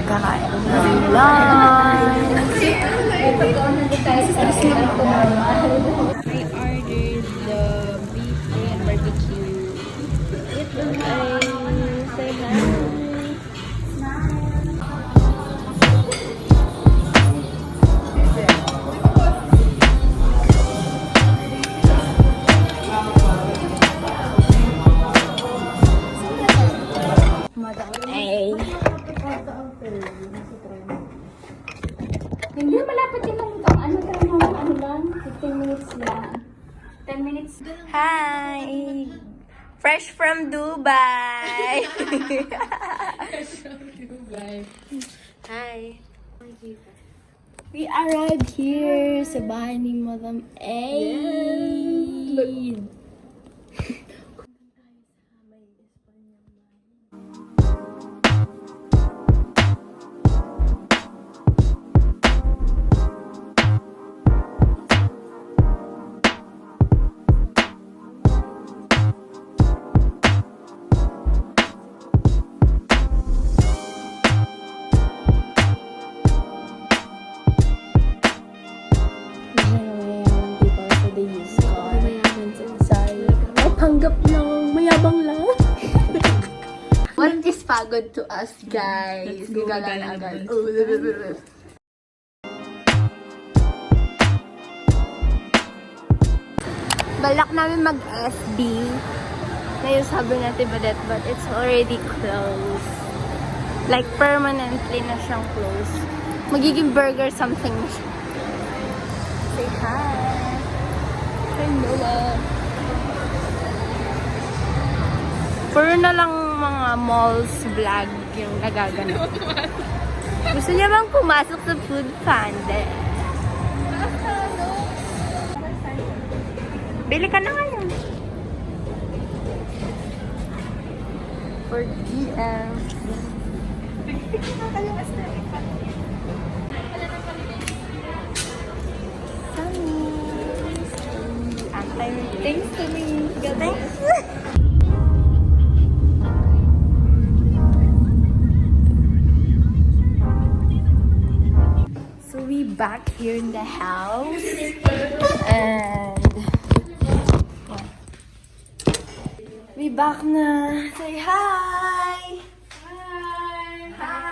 Kakain ng lunch. I ordered the beef and barbecue. Ito ay so nice. Hey. Hindi malapit din lang ito. Ano lang? 15 minutes lang. 10 minutes. Hi. Fresh from Dubai. Hi. We arrived here sa bahay ni Madam A. Panggap lang, mayabang lang. What is pagod to us, guys? Let's go, Gagana gagana agad. Balak namin mag-SB. Ngayon sabi natin but it's already closed. Like permanently na siyang closed. Magiging burger something na siya. Say hi. Hi, Noah. Puro na lang mga malls vlog yung nagaganap. Gusto niya bang pumasok sa food panda? Bili ka na ngayon. For DM. Thanks to me. Thanks. So we back here in the house and we back na. Say hi. Hi. Hi.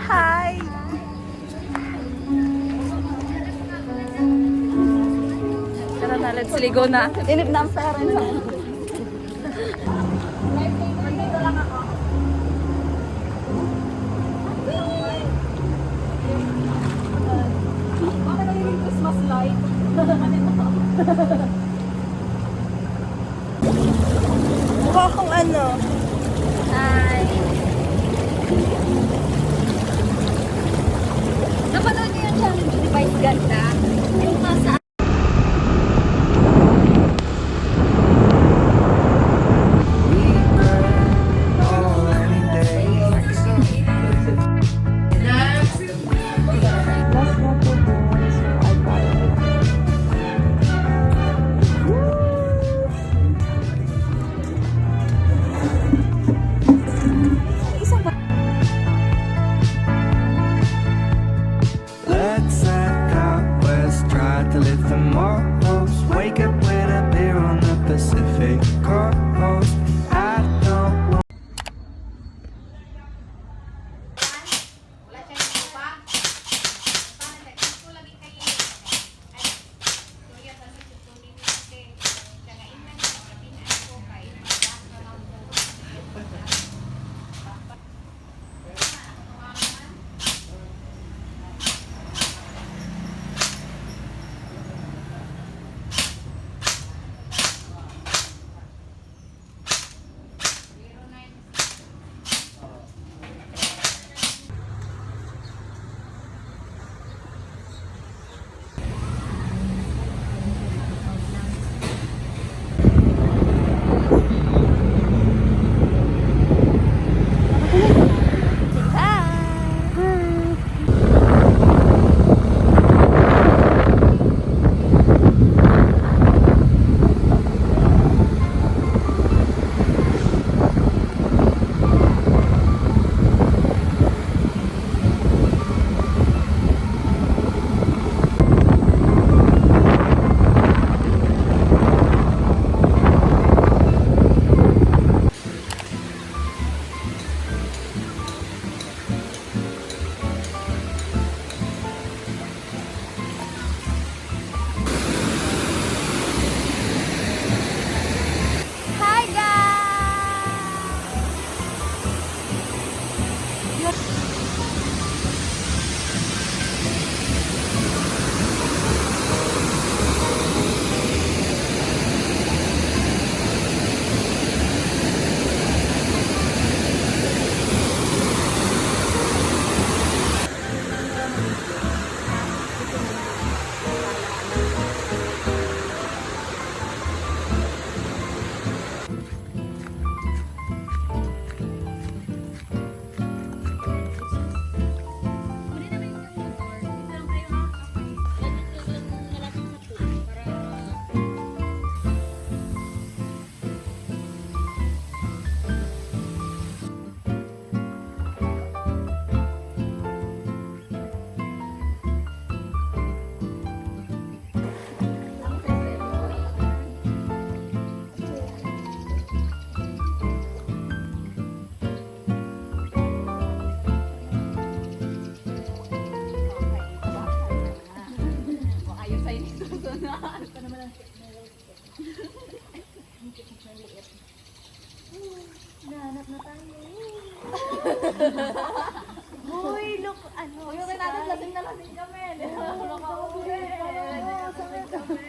Hi! Tara na, let's ligo na. Inip na ang parents. Christmas light. Mukha akong ano. Hi! Napanood niyo yung challenge ni Vice Ganda? Yung nasa Let's head out west, try to live the most. Wake up with a beer on the Pacific coast. I don't know. Hi guys! Uy, look, ano? Uy, okay natin, lasing na lasing kami. Nakauwi. Sakit kami.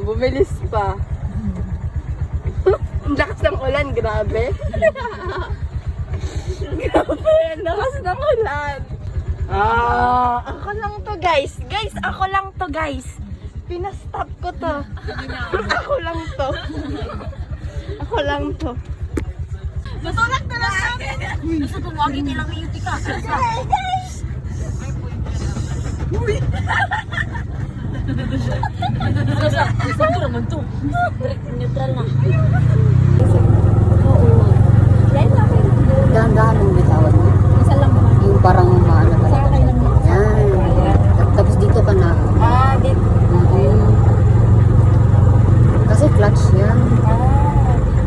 Bumilis pa. Ang lakas ng ulan, grabe. Grabe, ang lakas ng ulan. Ako lang to guys. Guys, ako lang to guys. Pinastop ko to. Ako lang to. lang to. Natulak na lang namin. Gusto tumawagin nilang miyuti ka. Guys! Uy! Gusto ko naman to. Neutral na. Oo. Dahan-dahan ang bitawan mo. Isa lang ba? Yung parang maano ka. Sa akin lang. Yan. Tapos dito ka na. Ah, dito. Kasi clutch yan.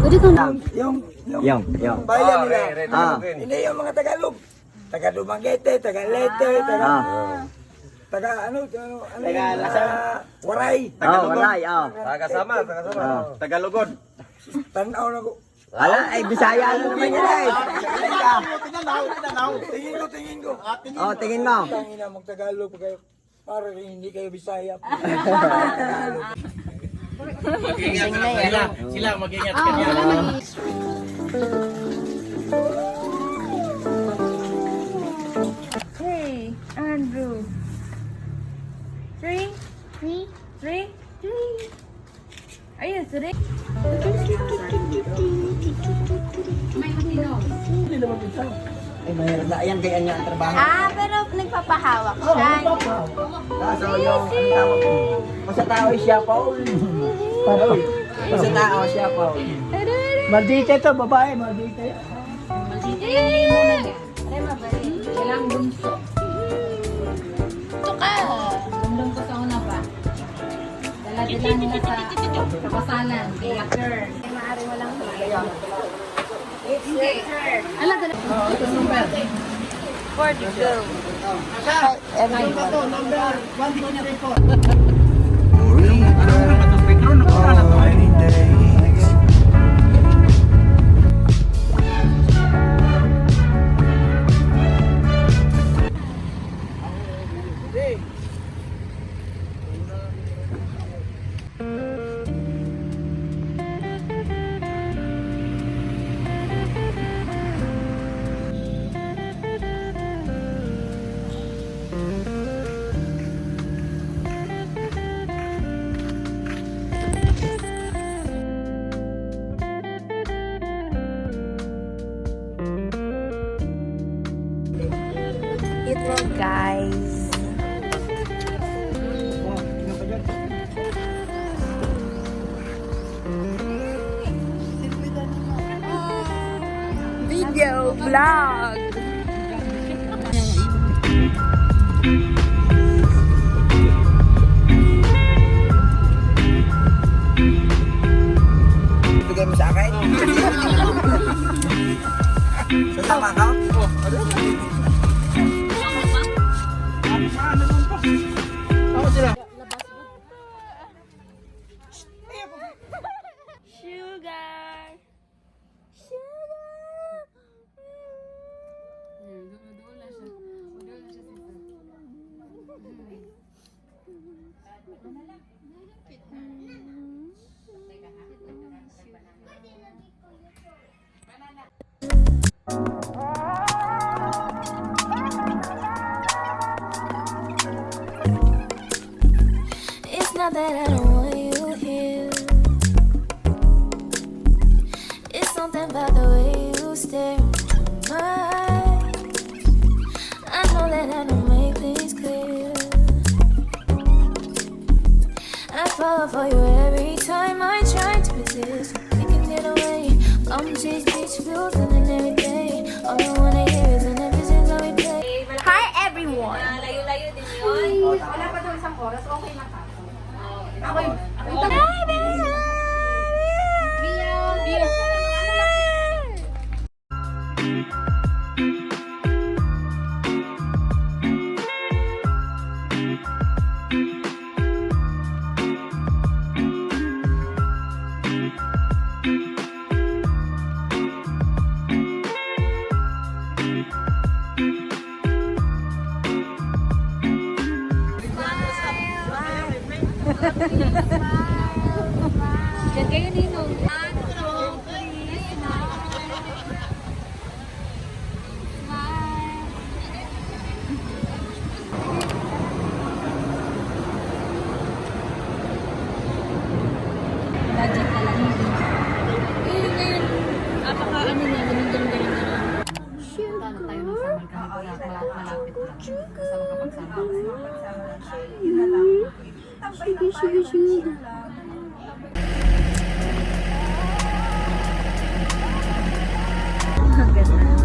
Pwede ka na. Yung. Bayan nila. Ah. Hindi yung mga Tagalog. Taga Dumaguete, taga Leyte, taga taga Waray. Walay, Taga Samal. Tagalugod. Tanaw na ko. Ala, ay Bisaya ano naman yan eh. Tingin ko. Oh, tingin mo. Tangin na mag-Tagalog pa kayo. Para hindi kayo Bisaya. Sila mag-ingat ka niya. Hey, Andrew. Three. Are you three? Ay, mahirap na. Ayan, kaya niya ang trabaho. Ah, pero nagpapahawak siya. Kaso yung, ang tawag ko. Kung sa tao siya, Paul. Kung sa tao siya, Paul. Maldita to, babae, maldita. Kailangan bunso. Ito ka. Gandong ko sa una pa. Dala-dala nila sa kapasalan. Kaya sir. Ay, maaari walang Alam ka na. for the girl. Everyone. Rainy days. Ito guys. Video vlog. Bigay mo sa akin. So, tama ka? Sugar. It's not that I don't want you here. It's something about the way you stare into my eyes. I know that I don't make things clear. I fall for you every time I try to resist. We can get away. Come chase beach views and then every day. All you wanna hear is an episode how we play. Hi everyone. Layo-layo din yun. Wala pa daw isang oras. Okay na ka. Ako Diyan kayo ninong. Budget na lang.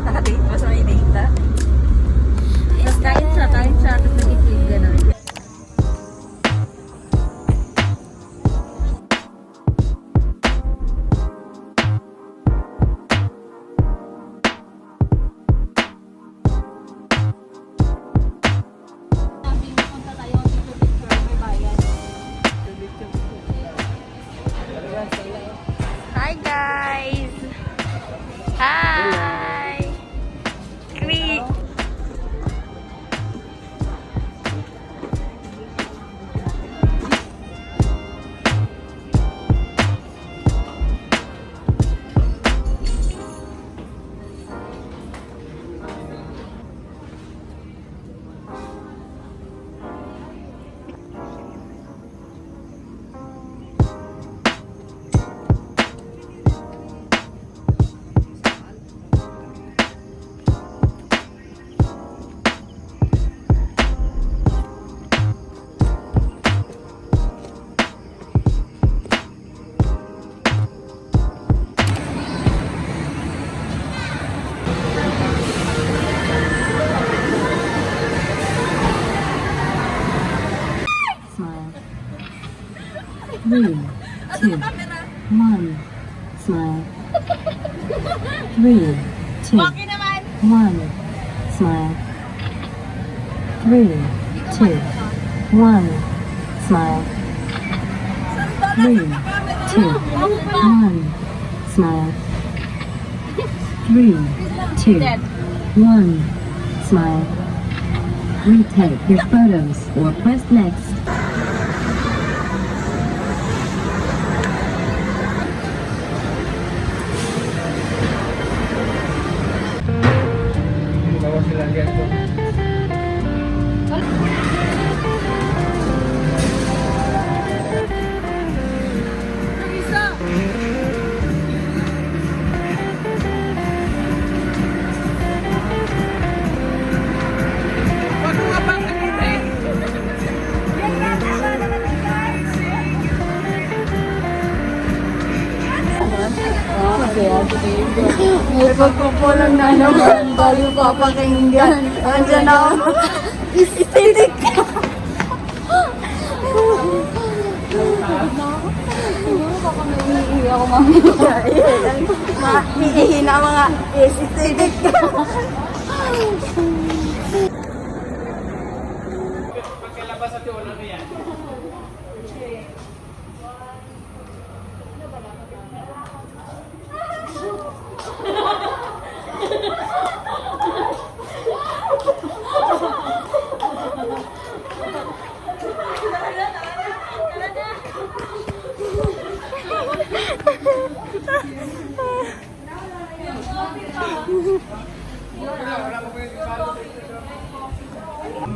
Nakadate pa sa may data. Tapos kain siya, tapos nag-i-click gano'n. Hi guys! Hi! Kri! Smile. 3, 2, 1. Smile. 3, 2, 1. Smile. 3, 2, 1. Smile. 3, 2, 1. Smile. 3, 2, 1. Smile. Retake your photos or press next. Bawa sila dito. May pagkukulang na naman. Bali pa pakinggan. Andiyan ako. Istitik ka. Siguro baka may umiihi ako mamaya. Iihi na mga istitik ka.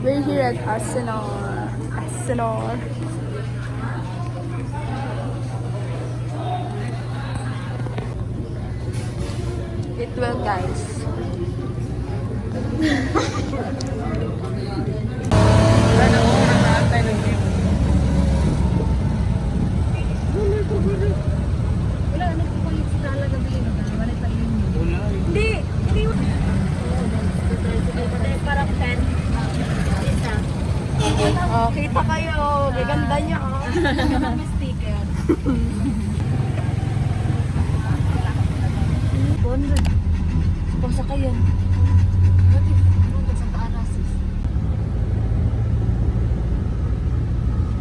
We're here at Arsenal. It will, guys. Oh, kita kayo. Gaganda niya, oh. May sticker. 200. Kung sa kayo.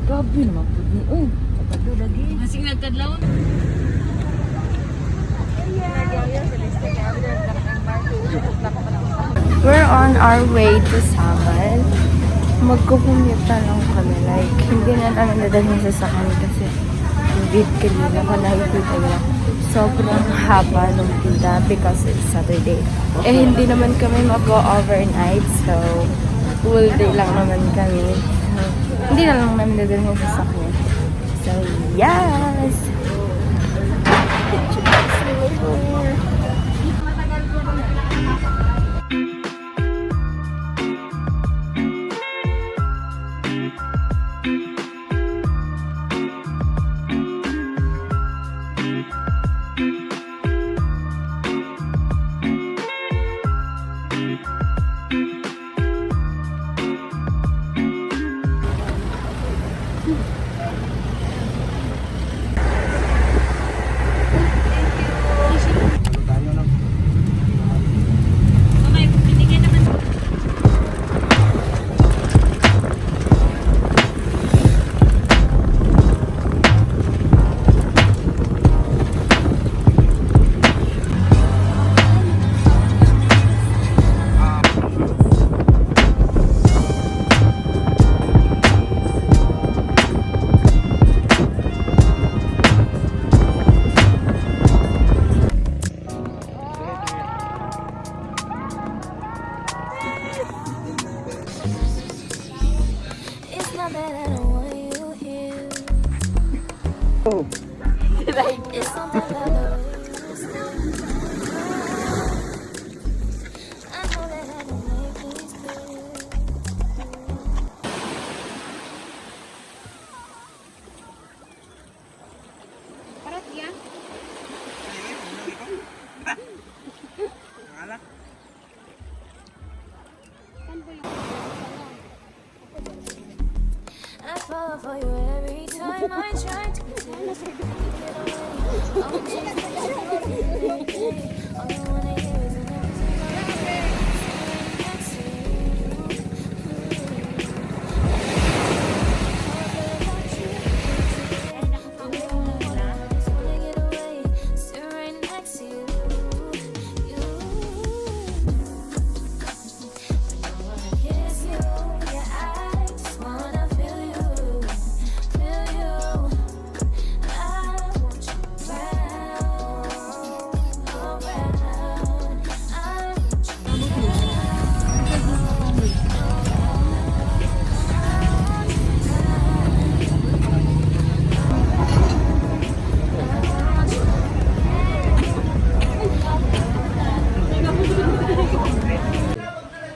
Grabe naman po ni. Uy, kapag lagi. Masing nagkadlaw. We're on our way to Samal. Magkukumute na lang kami. Like, hindi na namin nadalhin sa sakyan kasi bid kanina ko nakikita niya. Sobrang haba ng pila because it's Saturday. Eh, hindi naman kami mag-overnight. So, full day lang naman kami. So, hindi na lang namin nadalhin sa sakyan. So, yes! All I wanna hear is an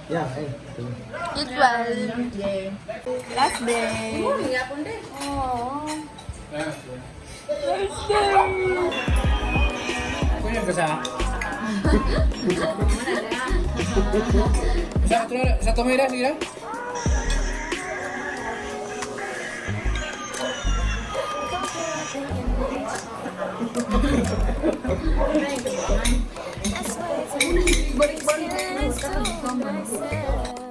Yeah, eh. Eat well. Last day. Oh. Kuya ka sa? Sa tumira, sige lang. That's why it's a